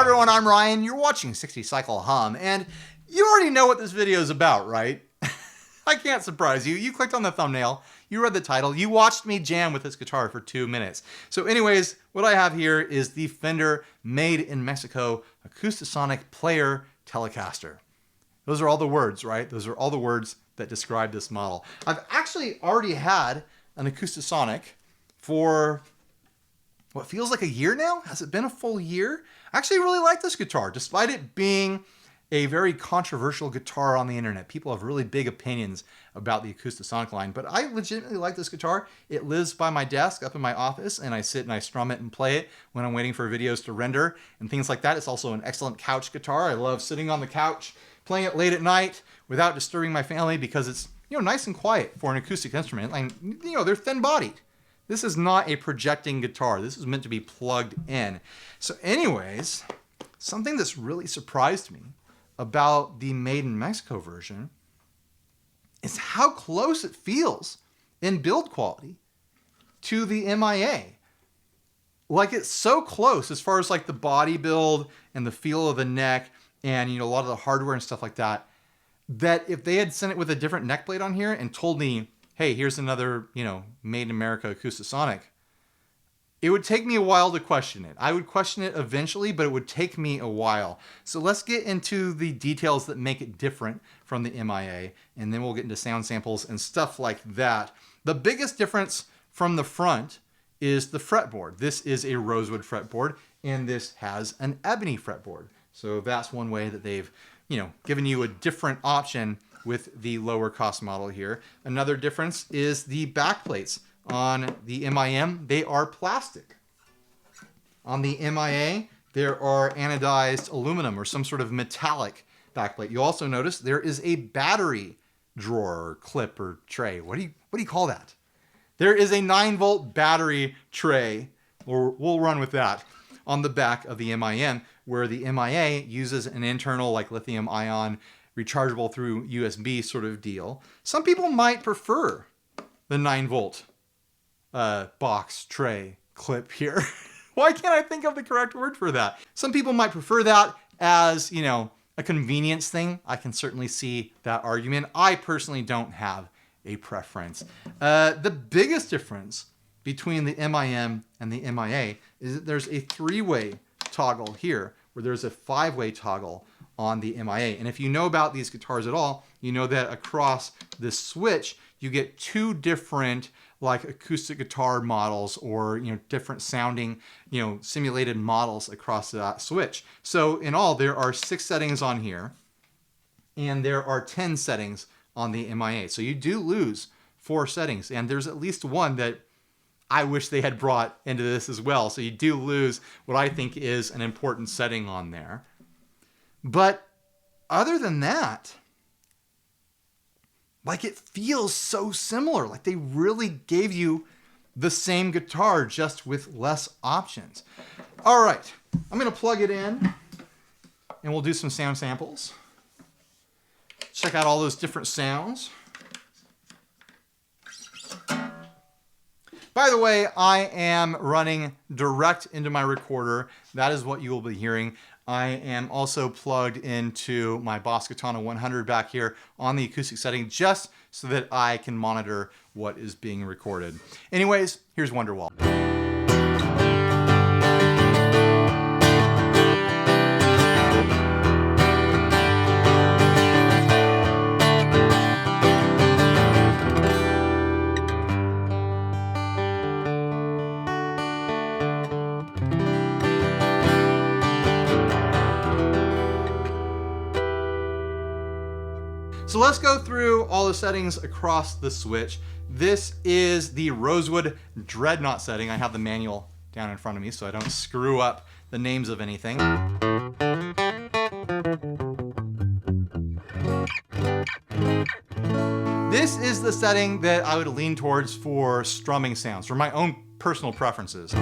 everyone, I'm Ryan. You're watching 60 Cycle Hum, and you already know what this video is about, right? I can't surprise you. You clicked on the thumbnail, you read the title, you watched me jam with this guitar for 2 minutes. So anyways, what I have here is the Fender Made in Mexico Acoustasonic Player Telecaster. Those are all the words, right? Those are all the words that describe this model. I've actually already had an Acoustasonic for what feels like a year now. Has it been a full year? I actually really like this guitar, despite it being a very controversial guitar on the internet. People have really big opinions about the Acoustasonic line, but I legitimately like this guitar. It lives by my desk up in my office, and I sit and I strum it and play it when I'm waiting for videos to render and things like that. It's also an excellent couch guitar. I love sitting on the couch, playing it late at night without disturbing my family because it's, nice and quiet for an acoustic instrument. And, they're thin-bodied. This is not a projecting guitar. This is meant to be plugged in. So anyways, something that's really surprised me about the Made in Mexico version is how close it feels in build quality to the MIA. Like, it's so close as far as like the body build and the feel of the neck and a lot of the hardware and stuff like that, that if they had sent it with a different neck plate on here and told me, hey, here's another, Made in America Acoustasonic, it would take me a while to question it. I would question it eventually, but it would take me a while. So let's get into the details that make it different from the MIA, and then we'll get into sound samples and stuff like that. The biggest difference from the front is the fretboard. This is a rosewood fretboard, and this has an ebony fretboard. So that's one way that they've, given you a different option with the lower cost model here. Another difference is the back plates. On the MIM, they are plastic. On the MIA, there are anodized aluminum or some sort of metallic backplate. You also notice there is a battery drawer or clip or tray. What do you call that? There is a 9-volt battery tray, or we'll run with that, on the back of the MIM, where the MIA uses an internal like lithium ion rechargeable through USB sort of deal. Some people might prefer the 9-volt box, tray, clip here. Why can't I think of the correct word for that? Some people might prefer that as, a convenience thing. I can certainly see that argument. I personally don't have a preference. The biggest difference between the MIM and the MIA is that there's a 3-way toggle here, where there's a 5-way toggle on the MIA. And if you know about these guitars at all, you know that across this switch, you get 2 different like acoustic guitar models or, different sounding, simulated models across that switch. So in all, there are 6 settings on here, and there are 10 settings on the MIA. So you do lose 4 settings, and there's at least one that I wish they had brought into this as well. So you do lose what I think is an important setting on there. But other than that, like, it feels so similar. Like they really gave you the same guitar, just with less options. All right, I'm gonna plug it in and we'll do some sound samples. Check out all those different sounds. By the way, I am running direct into my recorder. That is what you will be hearing. I am also plugged into my Boss Katana 100 back here on the acoustic setting, just so that I can monitor what is being recorded. Anyways, here's Wonderwall. So let's go through all the settings across the switch. This is the Rosewood Dreadnought setting. I have the manual down in front of me so I don't screw up the names of anything. This is the setting that I would lean towards for strumming sounds, for my own personal preferences.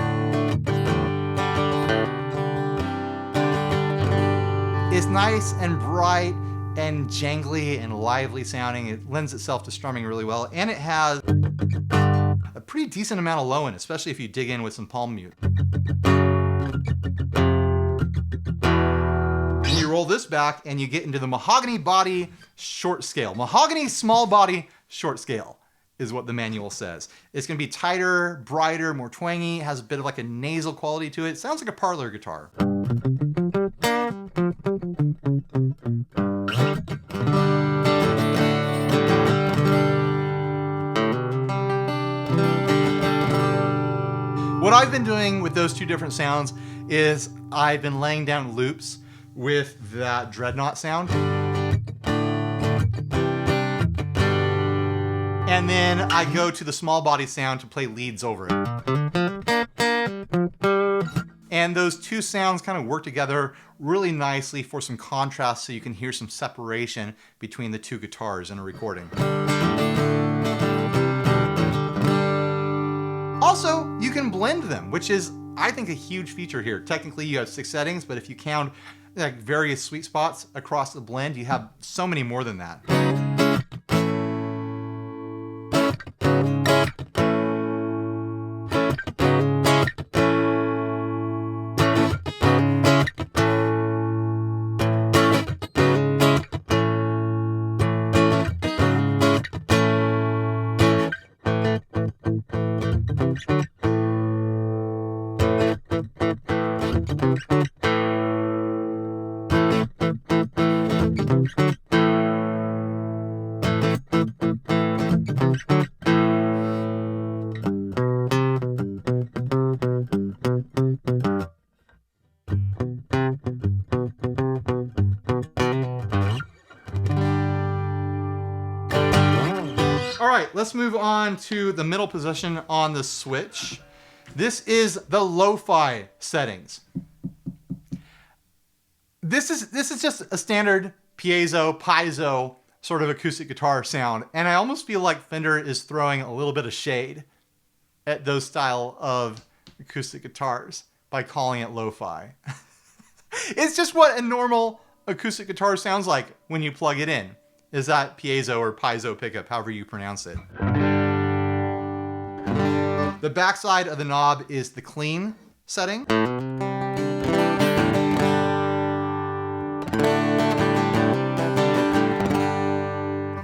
It's nice and bright and jangly and lively sounding. It lends itself to strumming really well, and it has a pretty decent amount of low end, especially if you dig in with some palm mute. And you roll this back and you get into the mahogany body short scale. Mahogany small body short scale is what the manual says. It's gonna be tighter, brighter, more twangy, has a bit of like a nasal quality to it. Sounds like a parlor guitar. What I've been doing with those two different sounds is I've been laying down loops with that Dreadnought sound. And then I go to the small body sound to play leads over it. And those two sounds kind of work together really nicely for some contrast so you can hear some separation between the two guitars in a recording. Also, you can blend them, which is, I think, a huge feature here. Technically, you have 6 settings, but if you count like various sweet spots across the blend, you have so many more than that. All right, let's move on to the middle position on the switch. This is the lo-fi settings. This is just a standard piezo sort of acoustic guitar sound, and I almost feel like Fender is throwing a little bit of shade at those style of acoustic guitars by calling it lo-fi. It's just what a normal acoustic guitar sounds like when you plug it in. Is that piezo or piezo pickup, however you pronounce it. The backside of the knob is the clean setting.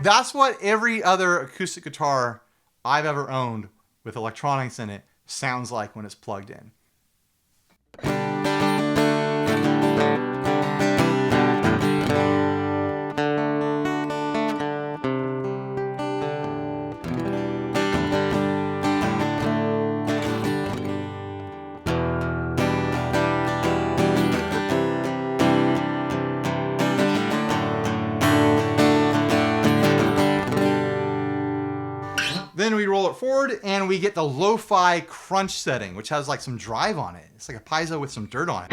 That's what every other acoustic guitar I've ever owned with electronics in it sounds like when it's plugged in. Then we roll it forward and we get the lo-fi crunch setting, which has like some drive on it. It's like a piezo with some dirt on it.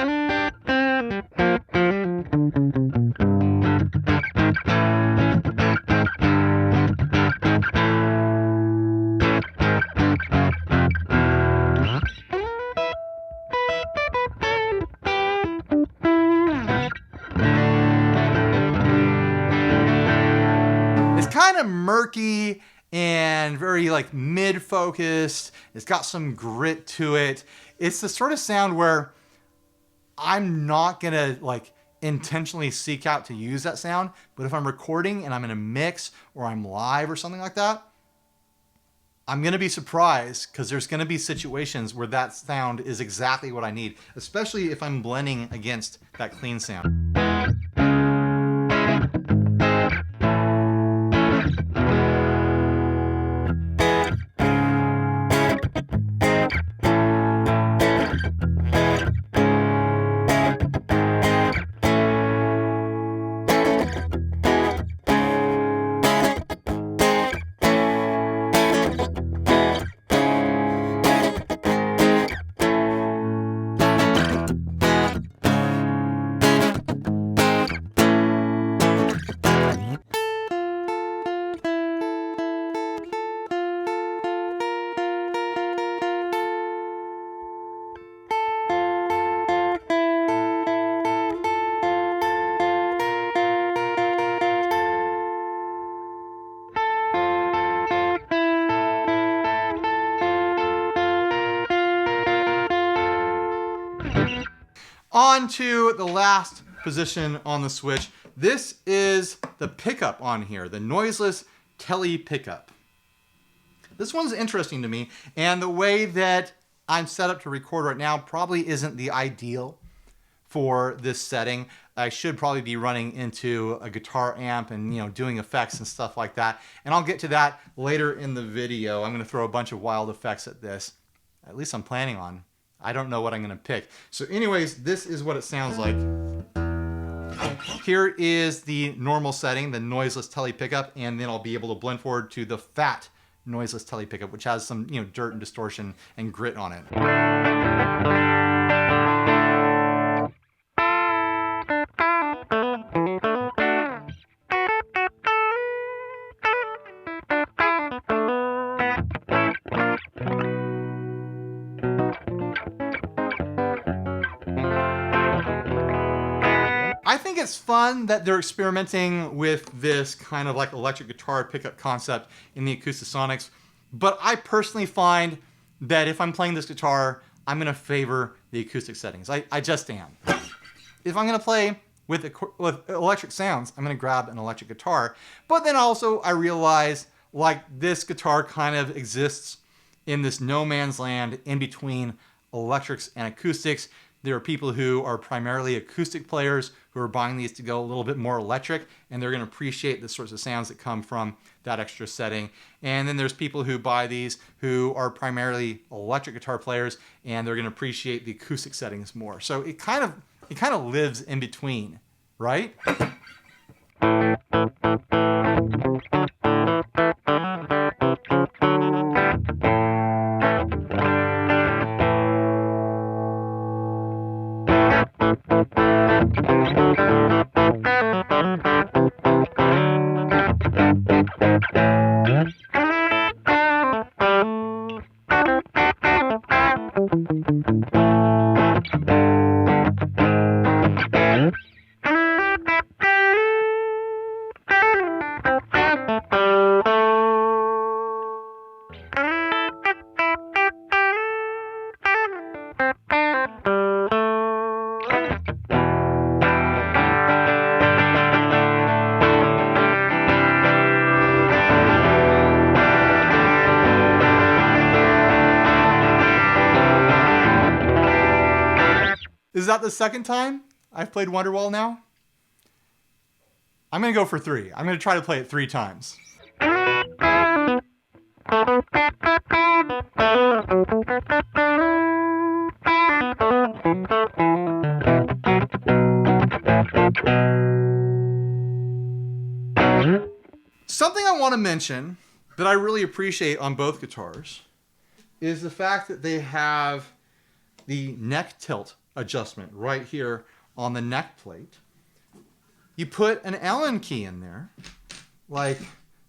It's kind of murky and very like mid-focused. It's got some grit to it. It's the sort of sound where I'm not gonna like intentionally seek out to use that sound, but if I'm recording and I'm in a mix or I'm live or something like that, I'm gonna be surprised because there's gonna be situations where that sound is exactly what I need, especially if I'm blending against that clean sound. On to the last position on the switch. This is the pickup on here, the Noiseless Tele pickup. This one's interesting to me, and the way that I'm set up to record right now probably isn't the ideal for this setting. I should probably be running into a guitar amp and doing effects and stuff like that. And I'll get to that later in the video. I'm going to throw a bunch of wild effects at this. At least I'm planning on. I don't know what I'm going to pick. So anyways, this is what it sounds like. Here is the normal setting, the Noiseless Tele pickup, and then I'll be able to blend forward to the fat Noiseless Tele pickup, which has some dirt and distortion and grit on it. I think it's fun that they're experimenting with this kind of like electric guitar pickup concept in the Acoustasonics, but I personally find that if I'm playing this guitar, I'm going to favor the acoustic settings. I just am. If I'm going to play with electric sounds, I'm going to grab an electric guitar, but then also I realize like this guitar kind of exists in this no man's land in between electrics and acoustics. There are people who are primarily acoustic players who are buying these to go a little bit more electric, and they're going to appreciate the sorts of sounds that come from that extra setting. And then there's people who buy these who are primarily electric guitar players, and they're going to appreciate the acoustic settings more. So it kind of lives in between, right? Is that the second time I've played Wonderwall now? I'm going to go for 3. I'm going to try to play it 3 times. Something I want to mention that I really appreciate on both guitars is the fact that they have the neck tilt adjustment right here on the neck plate. You put an Allen key in there, like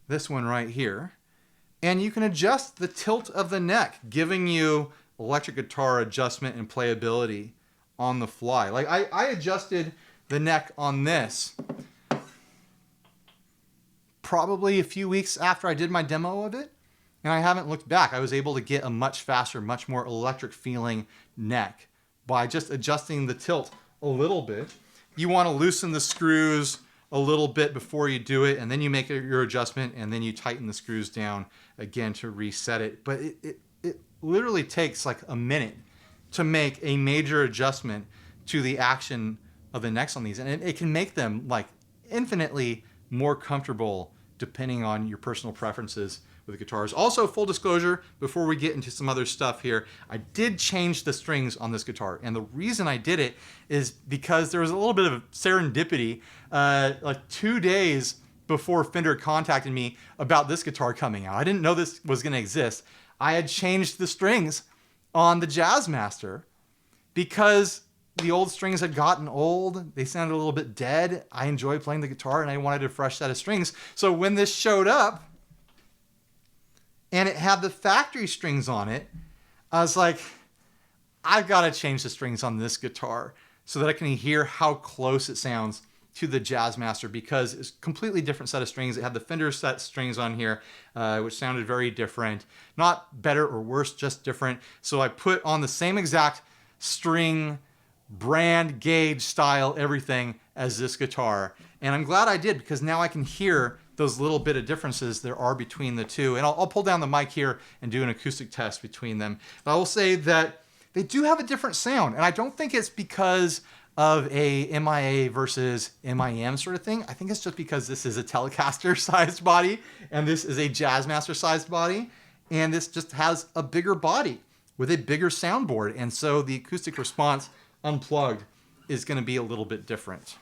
this one right here, and you can adjust the tilt of the neck, giving you electric guitar adjustment and playability on the fly. Like I adjusted the neck on this probably a few weeks after I did my demo of it, and I haven't looked back. I was able to get a much faster, much more electric feeling neck by just adjusting the tilt a little bit. You want to loosen the screws a little bit before you do it, and then you make your adjustment, and then you tighten the screws down again to reset it. But it literally takes like a minute to make a major adjustment to the action of the necks on these, and it can make them like infinitely more comfortable depending on your personal preferences with guitars. Also, full disclosure, before we get into some other stuff here, I did change the strings on this guitar, and the reason I did it is because there was a little bit of serendipity. Like 2 days before Fender contacted me about this guitar coming out, I didn't know this was going to exist. I had changed the strings on the Jazzmaster because the old strings had gotten old. They sounded a little bit dead. I enjoyed playing the guitar, and I wanted a fresh set of strings. So when this showed up, and it had the factory strings on it, I was like, I've got to change the strings on this guitar so that I can hear how close it sounds to the Jazzmaster, because it's a completely different set of strings. It had the Fender set strings on here, which sounded very different. Not better or worse, just different. So I put on the same exact string brand, gauge, style, everything as this guitar. And I'm glad I did, because now I can hear those little bit of differences there are between the two. And I'll pull down the mic here and do an acoustic test between them. But I will say that they do have a different sound. And I don't think it's because of a MIA versus MIM sort of thing. I think it's just because this is a Telecaster sized body and this is a Jazzmaster sized body. And this just has a bigger body with a bigger soundboard. And so the acoustic response unplugged is going to be a little bit different.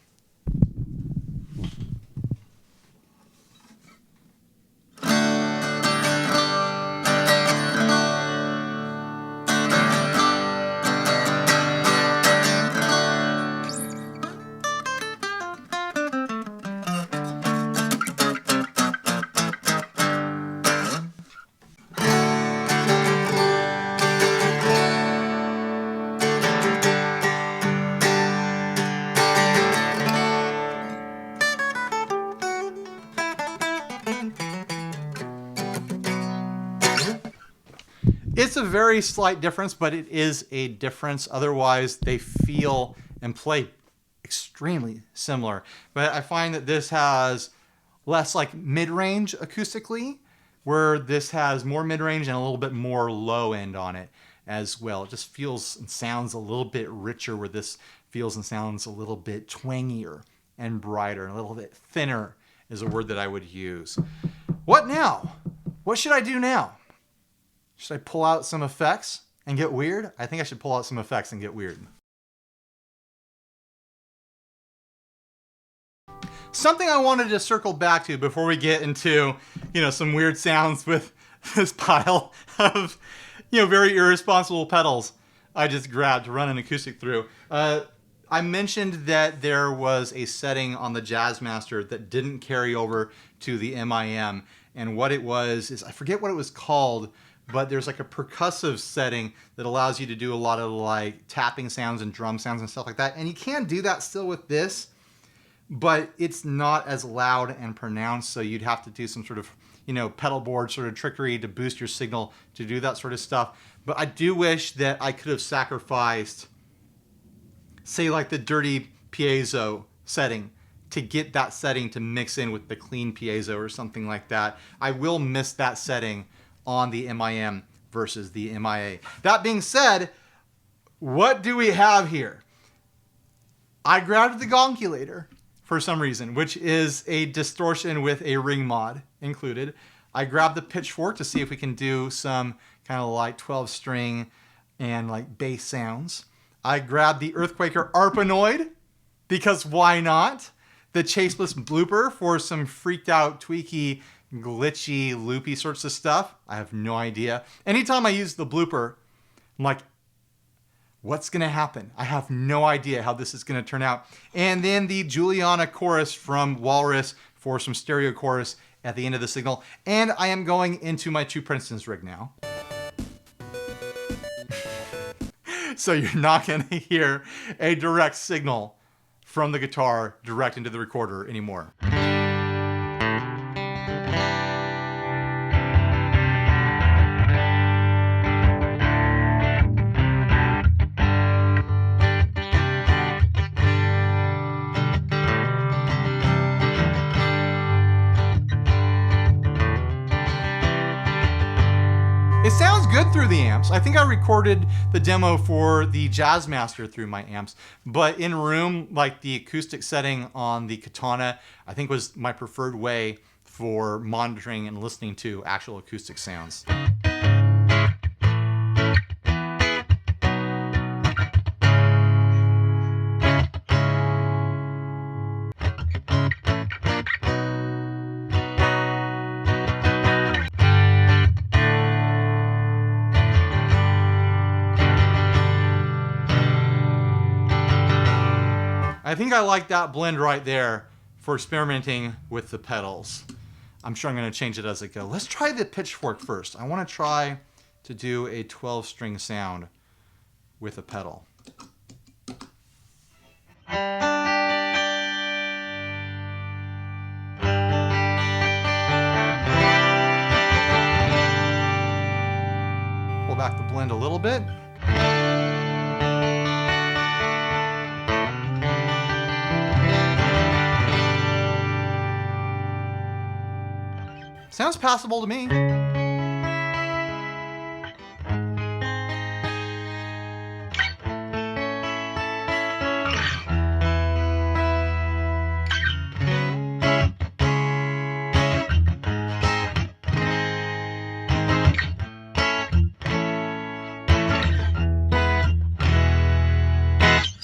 It's a very slight difference, but it is a difference. Otherwise, they feel and play extremely similar. But I find that this has less like mid-range acoustically, where this has more mid-range and a little bit more low end on it as well. It just feels and sounds a little bit richer, where this feels and sounds a little bit twangier and brighter, and a little bit thinner is a word that I would use. What now? What should I do now? Should I pull out some effects and get weird? I think I should pull out some effects and get weird. Something I wanted to circle back to before we get into, some weird sounds with this pile of, very irresponsible pedals I just grabbed to run an acoustic through. I mentioned that there was a setting on the Jazzmaster that didn't carry over to the MIM. And what it was is, I forget what it was called, but there's like a percussive setting that allows you to do a lot of like tapping sounds and drum sounds and stuff like that. And you can do that still with this, but it's not as loud and pronounced. So you'd have to do some sort of, pedal board sort of trickery to boost your signal to do that sort of stuff. But I do wish that I could have sacrificed, say, like the dirty piezo setting to get that setting to mix in with the clean piezo or something like that. I will miss that setting on the MIM versus the MIA. That being said, what do we have here? I grabbed the Gonculator for some reason, which is a distortion with a ring mod included. I grabbed the Pitchfork to see if we can do some kind of like 12-string and like bass sounds. I grabbed the Earthquaker Arpanoid, because why not? The Chaseless Blooper for some freaked out, tweaky, glitchy, loopy sorts of stuff. I have no idea. Anytime I use the blooper, I'm like, what's going to happen? I have no idea how this is going to turn out. And then the Juliana Chorus from Walrus for some stereo chorus at the end of the signal. And I am going into my Two Princeton's rig now. So you're not going to hear a direct signal from the guitar direct into the recorder anymore. It sounds good through the amps. I think I recorded the demo for the Jazzmaster through my amps, but in room, like the acoustic setting on the Katana, I think was my preferred way for monitoring and listening to actual acoustic sounds. I think I like that blend right there for experimenting with the pedals. I'm sure I'm going to change it as I go. Let's try the Pitchfork first. I want to try to do a 12-string sound with a pedal. Pull back the blend a little bit. Sounds passable to me. I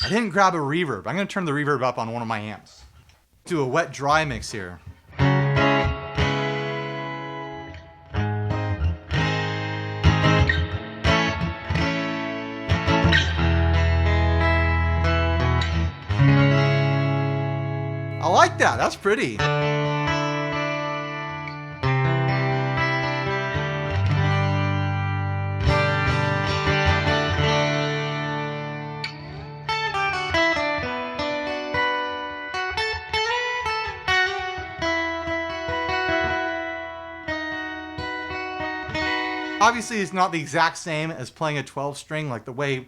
didn't grab a reverb. I'm going to turn the reverb up on one of my amps. Do a wet dry mix here. I like that. That's pretty. Obviously, it's not the exact same as playing a 12 string, like the way,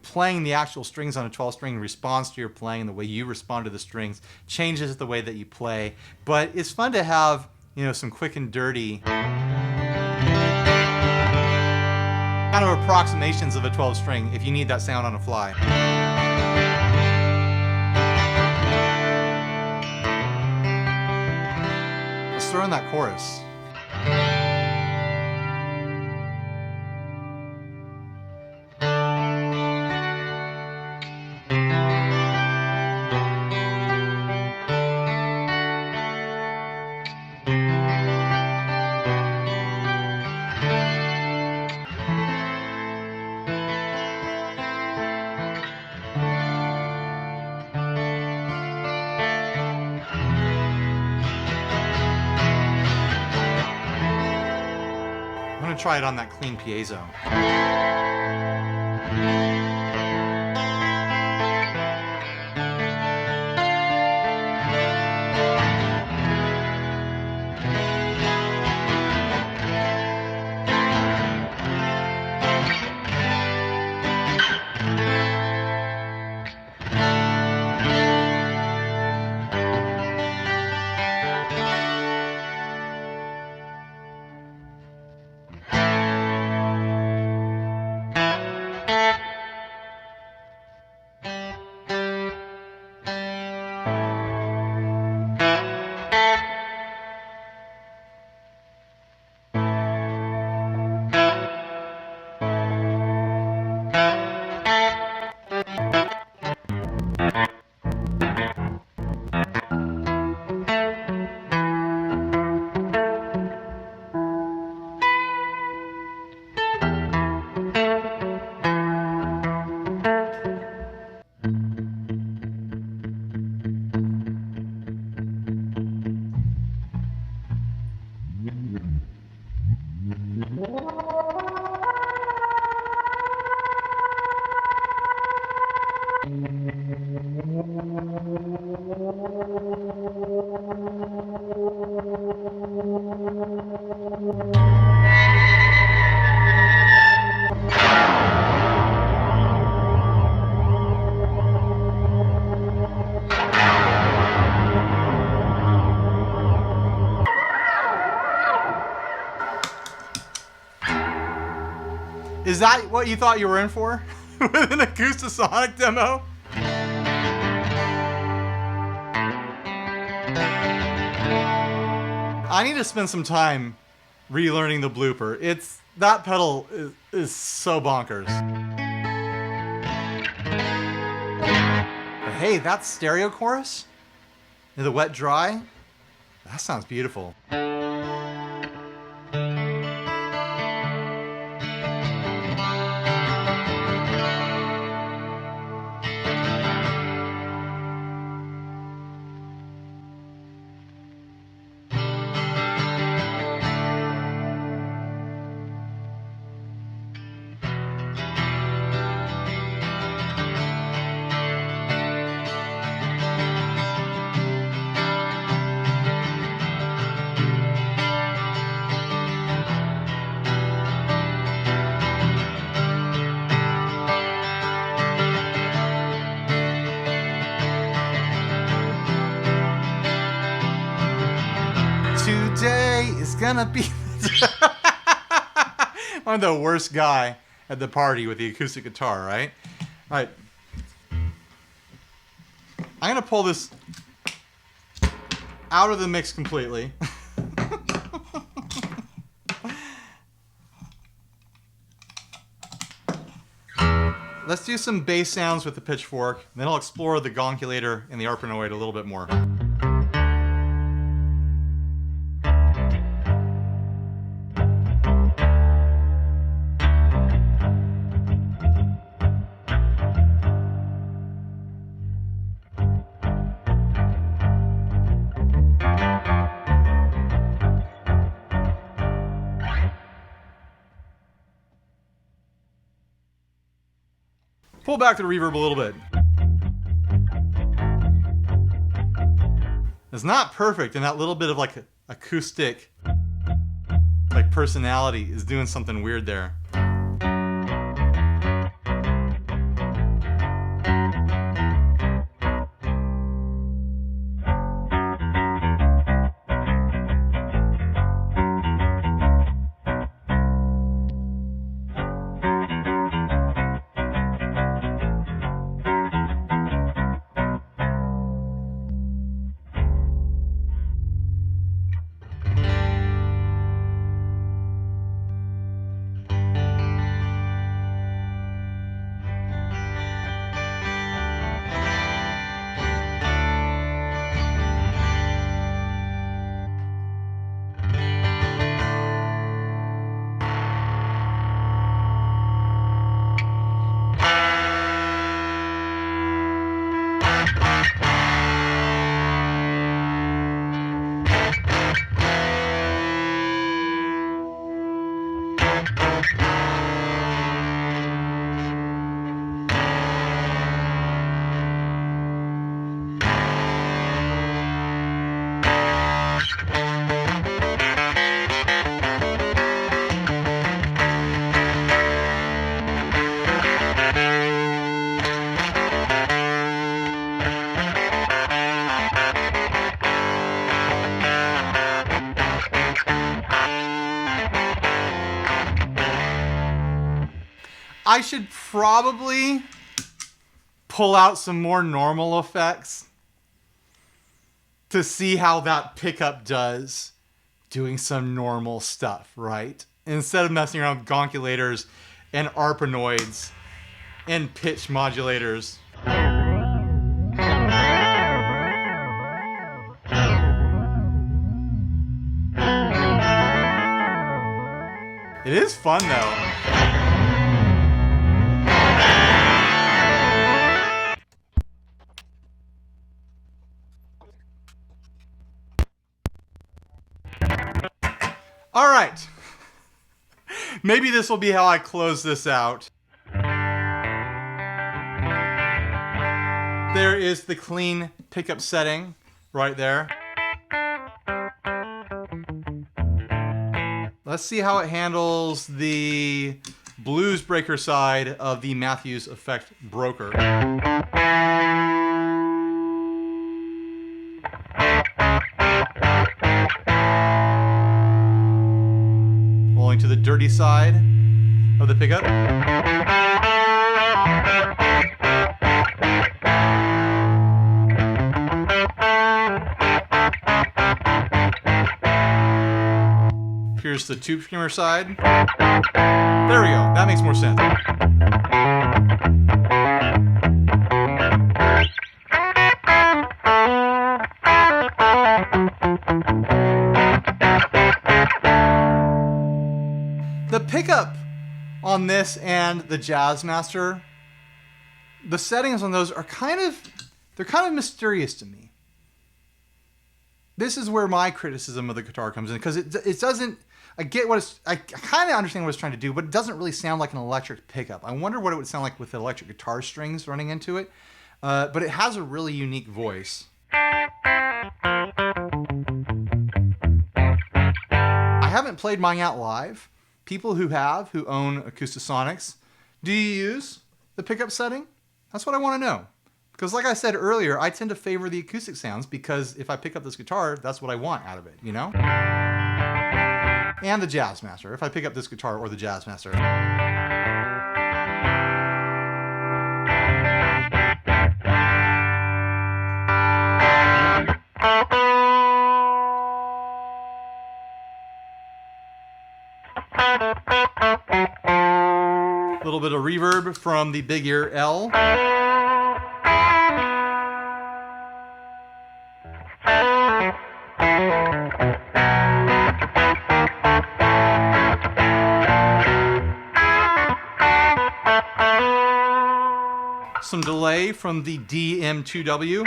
playing the actual strings on a 12 string responds to your playing, and the way you respond to the strings changes the way that you play. But it's fun to have, some quick and dirty kind of approximations of a 12 string if you need that sound on a fly. Let's throw in that chorus. I'm going to try it on that clean piezo. Is that what you thought you were in for with an Acoustasonic demo? I need to spend some time relearning the blooper. That pedal is so bonkers. But hey, that stereo chorus, the wet dry, that sounds beautiful. gonna be I'm the worst guy at the party with the acoustic guitar, right? All right. I'm gonna pull this out of the mix completely. Let's do some bass sounds with the pitchfork, then I'll explore the gonculator and the arpanoid a little bit more. Pull back the reverb a little bit. It's not perfect, and that little bit of like acoustic like personality is doing something weird there. I should probably pull out some more normal effects to see how that pickup does doing some normal stuff, right? Instead of messing around with gonculators and arpanoids and pitch modulators. It is fun though. All right, maybe this will be how I close this out. There is the clean pickup setting right there. Let's see how it handles the blues breaker side of the Matthews Effect Broker. To the dirty side of the pickup. Here's the tube screamer side. There we go. That makes more sense. The pickup on this and the Jazzmaster, the settings on those are kind of mysterious to me. This is where my criticism of the guitar comes in, because it doesn't, I kind of understand what it's trying to do, but it doesn't really sound like an electric pickup. I wonder what it would sound like with the electric guitar strings running into it, but it has a really unique voice. I haven't played mine out live. People who own Acoustasonics, do you use the pickup setting? That's what I want to know. Because like I said earlier, I tend to favor the acoustic sounds because if I pick up this guitar, that's what I want out of it, you know? and the Jazzmaster, if I pick up this guitar or the Jazzmaster. A little bit of reverb from the big ear L. Some delay from the DM2W.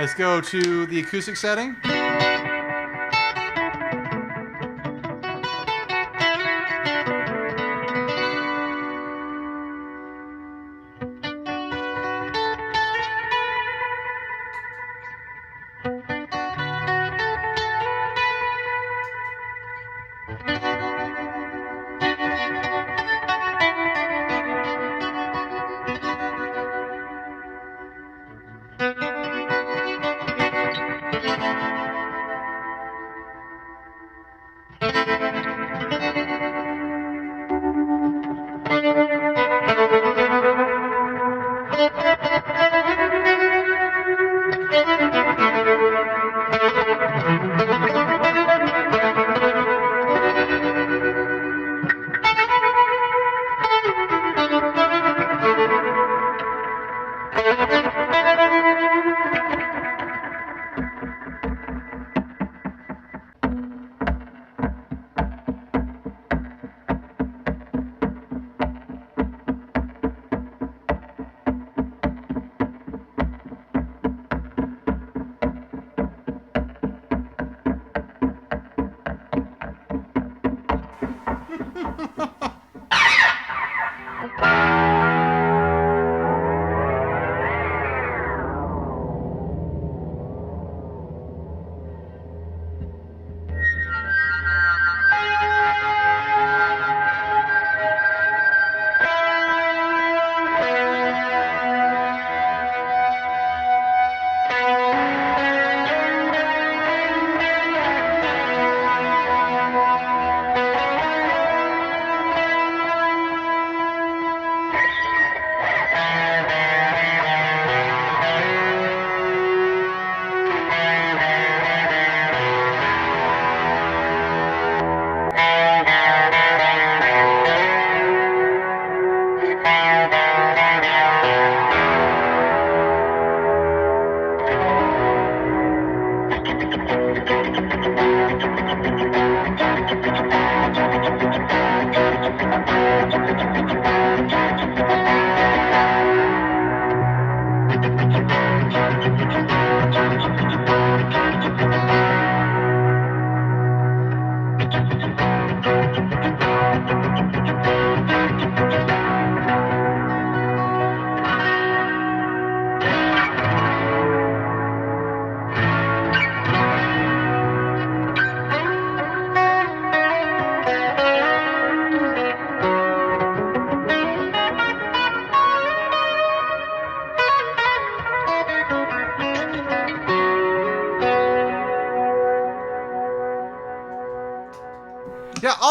Let's go to the acoustic setting.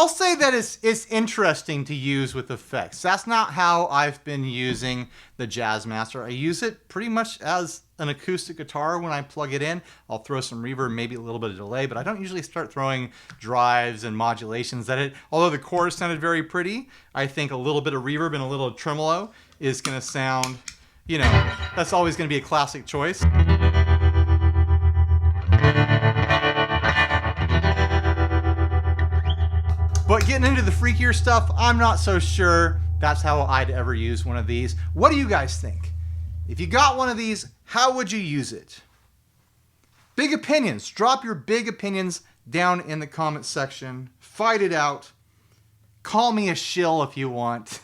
I'll say that it's interesting to use with effects. That's not how I've been using the Jazzmaster. I use it pretty much as an acoustic guitar when I plug it in. I'll throw some reverb, maybe a little bit of delay, but I don't usually start throwing drives and modulations at it. Although the chorus sounded very pretty, I think a little bit of reverb and a little tremolo is going to sound, you know, that's always going to be a classic choice. But getting into the freakier stuff, I'm not so sure that's how I'd ever use one of these. What do you guys think? If you got one of these, how would you use it? Big opinions. Drop your big opinions down in the comment section. Fight it out. Call me a shill if you want.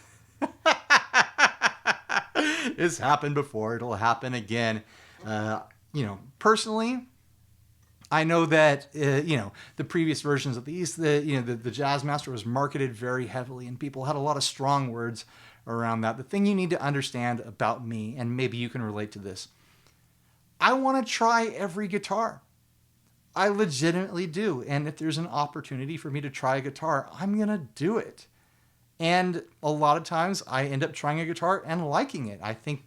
It's happened before. It'll happen again. You know, personally, I know that, you know, the previous versions of these, the Jazzmaster was marketed very heavily and people had a lot of strong words around that. The thing you need to understand about me, and maybe you can relate to this, I want to try every guitar. I legitimately do. And if there's an opportunity for me to try a guitar, I'm going to do it. And a lot of times I end up trying a guitar and liking it. I think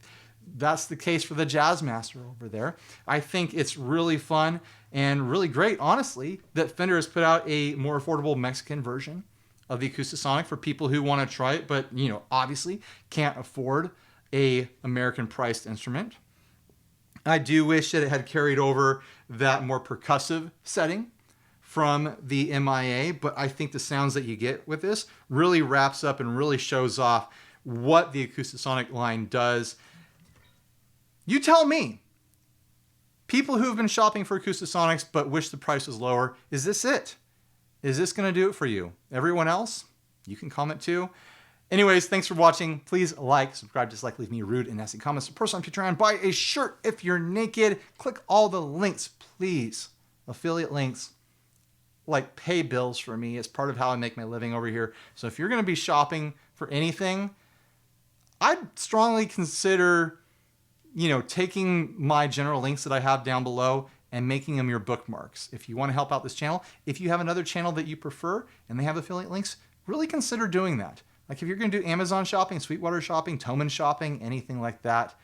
that's the case for the Jazzmaster over there. I think it's really fun and really great, honestly, that Fender has put out a more affordable Mexican version of the Acoustasonic for people who want to try it, but, you know, obviously can't afford a American priced instrument. I do wish that it had carried over that more percussive setting from the MIA, but I think the sounds that you get with this really wraps up and really shows off what the Acoustasonic line does. You tell me. People who have been shopping for Acoustasonics but wish the price was lower, is this it? Is this going to do it for you? Everyone else? You can comment too. Anyways, thanks for watching. Please like, subscribe, dislike, leave me rude and nasty comments. Support on Patreon. Buy a shirt if you're naked. Click all the links, please. Affiliate links. Like, pay bills for me. It's part of how I make my living over here. So if you're going to be shopping for anything, I'd strongly consider, you know, taking my general links that I have down below and making them your bookmarks. If you want to help out this channel, if you have another channel that you prefer and they have affiliate links, really consider doing that. Like if you're going to do Amazon shopping, Sweetwater shopping, Thomann shopping, anything like that,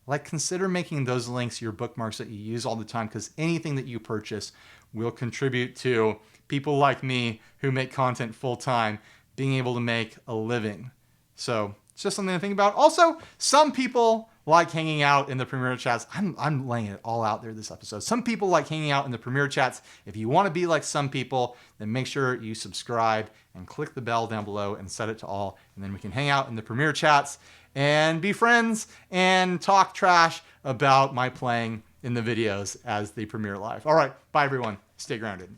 like consider making those links your bookmarks that you use all the time, because anything that you purchase will contribute to people like me who make content full time being able to make a living. So it's just something to think about. Also, some people like hanging out in the Premiere chats. I'm laying it all out there this episode. Some people like hanging out in the Premiere chats. If you want to be like some people, then make sure you subscribe and click the bell down below and set it to all. And then we can hang out in the Premiere chats and be friends and talk trash about my playing in the videos as they premiere live. All right, bye everyone. Stay grounded.